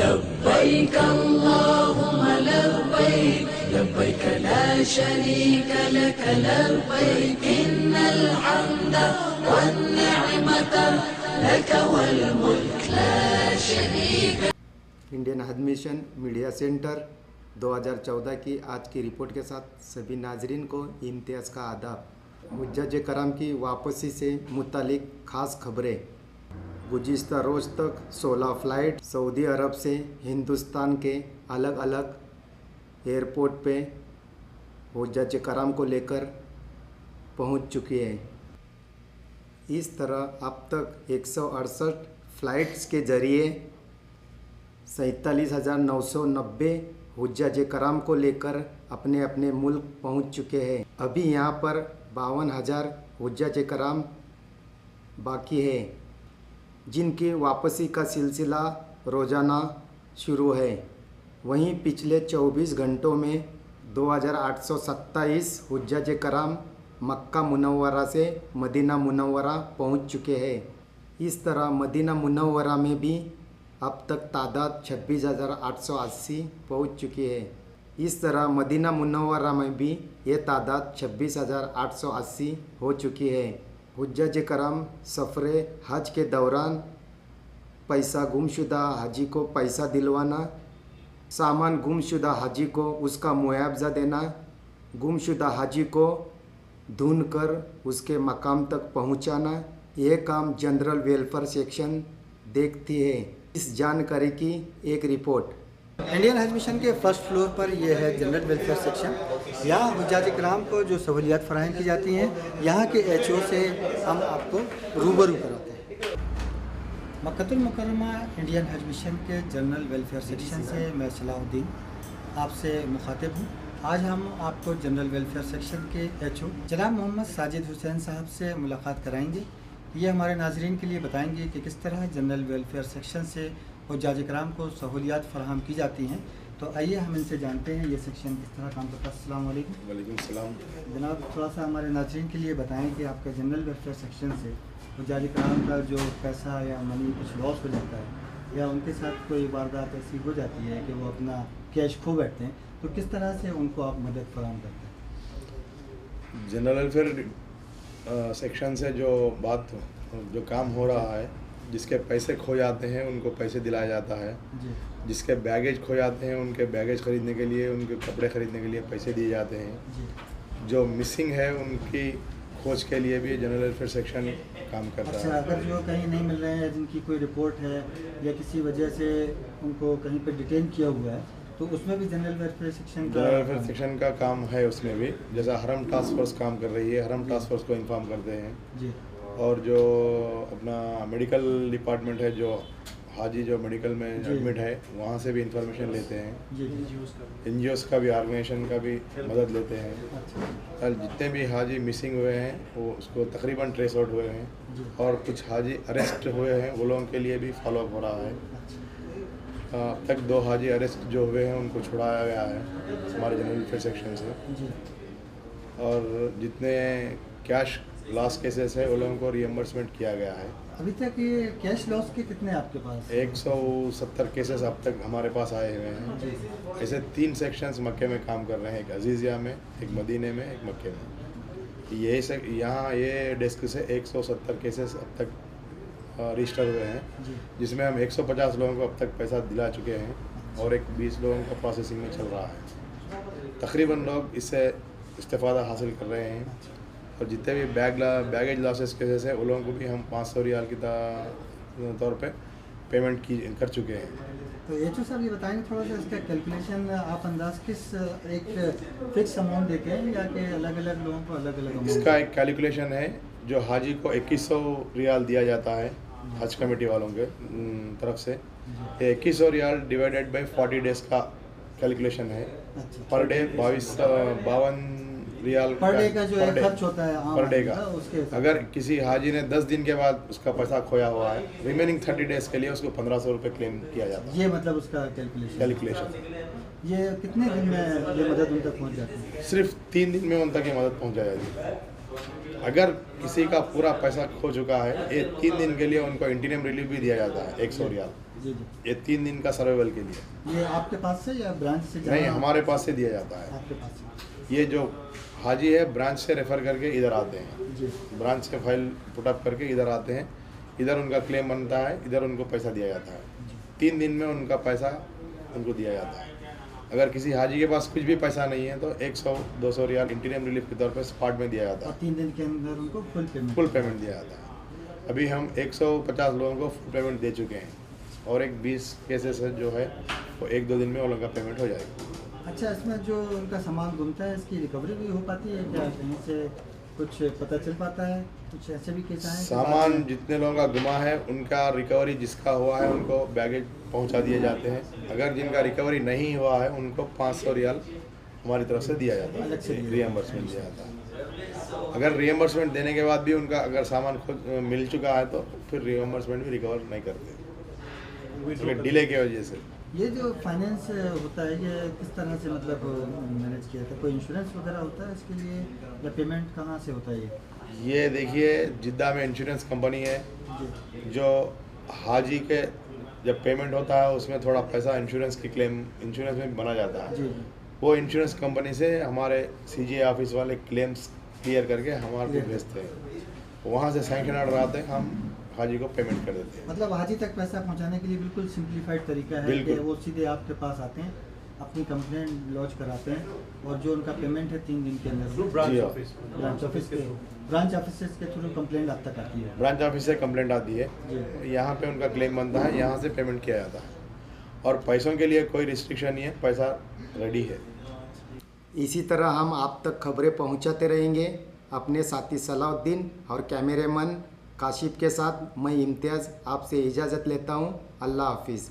लब्बैक अल्लाहुम्मा लब्बैक लब्बैक ला शरीक लक लब्बैक इन्नल हम्दा one निअमता luck वल मुल्क ला शरीक। इंडियन हज मिशन मीडिया सेंटर 2014 की आज की रिपोर्ट के साथ सभी नाजरीन को इम्तियाज़ का आदाब। हुज्जाज कराम की वापसी से मुतालिक ख़ास खबरें। गुज़िश्ता रोज़ तक 16 फ़्लाइट सऊदी अरब से हिंदुस्तान के अलग अलग एयरपोर्ट पे हुज्जाज कराम को लेकर पहुंच चुकी है। इस तरह अब तक 168 फ़्लाइट्स के ज़रिए 47,990 हुज्जाज कराम को लेकर अपने अपने मुल्क पहुंच चुके हैं। अभी यहां पर 52,000 हुज्जाज कराम बाकी है, जिनकी वापसी का सिलसिला रोज़ाना शुरू है। वहीं पिछले 24 घंटों में 2,827 हुज्जाज कराम मक्का मुनव्वरा से मदीना मुनव्वरा पहुंच चुके हैं। इस तरह मदीना मुनव्वरा में भी अब तक तादाद 26,880 पहुंच चुकी है। इस तरह मदीना मुनव्वरा में भी ये तादाद 26,880 हो चुकी है। हुज्जाज कराम सफ़रे हज के दौरान पैसा गुमशुदा हाजी को पैसा दिलवाना, सामान गुमशुदा हाजी को उसका मुआवजा देना, गुमशुदा हाजी को ढूंढ कर उसके मकाम तक पहुंचाना, ये काम जनरल वेलफेयर सेक्शन देखती है। इस जानकारी की एक रिपोर्ट। इंडियन हज मिशन के फर्स्ट फ्लोर पर यह है जनरल वेलफेयर सेक्शन। यहाँ हुज्जाज कराम को जो सहूलियात फराहम की जाती हैं, यहाँ के HO से हम आपको रूबरू कराते हैं। मक्कतुल मुकर्रमा इंडियन हज मिशन के जनरल वेलफेयर सेक्शन से मैं सलाहुद्दीन आपसे मुखातिब हूँ। आज हम आपको जनरल वेलफेयर सेक्शन के HO जनाब मोहम्मद साजिद हुसैन साहब से मुलाकात कराएंगे। ये हमारे नाजरीन के लिए बताएंगे कि किस तरह जनरल वेलफेयर सेक्शन से हुज्जाज कराम को सहूलियात फराहम की जाती हैं। तो आइए हम इनसे जानते हैं ये सेक्शन किस तरह काम करता है। अस्सलाम वालेकुम। वालेकुम सलाम। जनाब थोड़ा सा हमारे नाजरीन के लिए बताएं कि आपका जनरल वेलफेयर सेक्शन से हुज्जाज कराम का जो पैसा या मनी कुछ लॉस हो जाता है या उनके साथ कोई वारदात ऐसी हो जाती है कि वो अपना कैश खो बैठते हैं, तो किस तरह से उनको आप मदद फराहम करते हैं? जनरल वेलफेयर सेक्शन से जो काम हो रहा है, जिसके पैसे खो जाते हैं उनको पैसे दिलाया जाता है जी। जिसके बैगेज खो जाते हैं उनके बैगेज ख़रीदने के लिए, उनके कपड़े ख़रीदने के लिए पैसे दिए जाते हैं जी। जो मिसिंग है उनकी खोज के लिए भी जनरल वेलफेयर सेक्शन काम करता अच्छा, है। अगर जो कहीं नहीं मिल रहे हैं, जिनकी कोई रिपोर्ट है या किसी वजह से उनको कहीं पर डिटेन किया हुआ है, तो उसमें भी general welfare section general welfare section का काम है उसमें भी। जैसा हरम टास्क फोर्स काम कर रही है, हरम टास्क फोर्स को इन्फॉर्म करते हैं जी। और जो अपना मेडिकल डिपार्टमेंट है, जो हाजी जो मेडिकल में एडमिट है, वहाँ से भी इंफॉर्मेशन लेते हैं। जी। NGOs का भी, ऑर्गेनाइजेशन का भी मदद लेते हैं। अच्छा। कल जितने भी हाजी मिसिंग हुए हैं वो उसको तकरीबन ट्रेस आउट हुए हैं जी। और कुछ हाजी अरेस्ट हुए हैं, वो लोगों के लिए भी फॉलोअप हो रहा है। अब तक 2 हाजी अरेस्ट जो हुए हैं उनको छुड़ाया गया है हमारे जनरल वेलफेयर सेक्शन से। जी। और जितने कैश लॉस केसेस है उन लोगों को रिएम्बर्समेंट किया गया है। अभी तक ये कैश लॉस के कितने आपके पास? 170 केसेस अब तक हमारे पास आए हुए हैं। जी। ऐसे 3 सेक्शंस मक्के में काम कर रहे हैं, एक अजीज़िया में, एक मदीने में, एक मक्के में। यहाँ ये डेस्क से 170 केसेस अब तक रजिस्टर हुए हैं, जी। जिसमें हम 150 लोगों को अब तक पैसा दिला चुके हैं और एक 20 लोगों का प्रोसेसिंग में चल रहा है। तकरीबन लोग इससे इस्तेफ़ादा हासिल कर रहे हैं। और जितने भी बैगेज लॉसेस केसेस हैं उन लोगों को भी हम 500 रियाल की तौर पे पेमेंट कर चुके हैं। तो HO साहब ये बताएंगे थोड़ा सा इसका कैलकुलेशन, आप अंदाज किस एक फिक्स अमाउंट देते हैं या कि अलग अलग लोगों को अलग अलग अमाउंट? इसका एक कैलकुलेशन है। जो हाजी को 2100 रियाल दिया जाता है हज कमेटी वालों के तरफ से, ये 2100 रियाल डिवाइडेड बाई 40 डेज़ का कैलकुलेशन है। अच्छा। Per day 52 riyal per day का जो खर्च होता है पर डे का। उसके अगर किसी हाजी ने 10 दिन के बाद उसका पैसा खोया हुआ है, रिमेनिंग 30 डेज़ के लिए उसको 1500 रुपये क्लेम किया जाता है। ये मतलब उसका कैलकुलेशन। ये कितने दिन में ये मदद उन तक पहुंच जाती है? सिर्फ 3 दिन में उन तक ये मदद पहुंचा जाती है। अगर किसी का पूरा पैसा खो चुका है, ये 3 दिन के लिए उनको इंटीरियम रिलीफ भी दिया जाता है 100 रियाल। जी जी। ये 3 दिन का सर्वाइवल के लिए। ये आपके पास से या ब्रांच से? नहीं, हमारे पास से दिया जाता है। आपके पास से। ये जो हाजी है ब्रांच से रेफ़र करके इधर आते हैं, जी। ब्रांच से फाइल पुटअप करके इधर आते हैं, इधर उनका क्लेम बनता है, इधर उनको पैसा दिया जाता है। 3 दिन में उनका पैसा उनको दिया जाता है। अगर किसी हाजी के पास कुछ भी पैसा नहीं है तो 100-200 रियाल इंटीरियम रिलीफ के तौर पे स्पॉट में दिया जाता और है। 3 दिन के अंदर उनको फुल पेमेंट दिया जाता है। अभी हम 150 लोगों को फुल पेमेंट दे चुके हैं और एक 20 केसेस है जो है वो 1-2 दिन में उनका पेमेंट हो जाएगा। अच्छा, इसमें जो उनका सामान गुमता है इसकी रिकवरी भी हो पाती है क्या? कहीं से कुछ पता चल पाता है? कुछ ऐसे भी केस आए? सामान जितने लोगों का गुमा है उनका रिकवरी जिसका हुआ है उनको बैगेज पहुंचा दिए जाते हैं। अगर जिनका रिकवरी नहीं हुआ है उनको 500 रियाल हमारी तरफ से दिया जाता अलग से है, रियम्बर्समेंट दिया जाता है। अगर रियम्बर्समेंट देने के बाद भी उनका अगर सामान खुद मिल चुका है तो फिर रियम्बर्समेंट भी रिकवर नहीं करते, डिले की वजह से। ये जो फाइनेंस होता है ये किस तरह से मतलब मैनेज किया था? कोई इंश्योरेंस वगैरह होता है इसके लिए या पेमेंट कहाँ से होता है ये देखिए, जिद्दा में इंश्योरेंस कंपनी है जी। जो हाजी के जब पेमेंट होता है उसमें थोड़ा पैसा इंश्योरेंस की क्लेम इंश्योरेंस में बना जाता है। जी। वो इंश्योरेंस कंपनी से हमारे CGA ऑफिस वाले क्लेम्स क्लियर करके हमारे को भेजते हैं, वहाँ से सैंक्शन ऑर्डर आते हैं, हम हाजी को पेमेंट कर देते हैं। मतलब हाजी तक पैसा पहुंचाने के लिए बिल्कुल सिंप्लीफाइड तरीका है कि वो सीधे आपके पास आते हैं, अपनी कंप्लेंट लॉन्च कराते हैं और जो उनका पेमेंट है 3 दिन के अंदर ब्रांच ऑफिस के थ्रू कंप्लेंट आप तक आती है। ब्रांच ऑफिस से कंप्लेंट आती है, जी। यहाँ पे उनका क्लेम बनता है, यहाँ से पेमेंट किया जाता है और पैसों के लिए कोई रिस्ट्रिक्शन नहीं है, पैसा रेडी है। इसी तरह हम आप तक खबरें पहुंचाते रहेंगे। अपने साथी सलाउद्दीन और कैमरेमैन काशिफ के साथ मैं इम्तियाज़ आपसे इजाज़त लेता हूं। अल्लाह हाफिज़।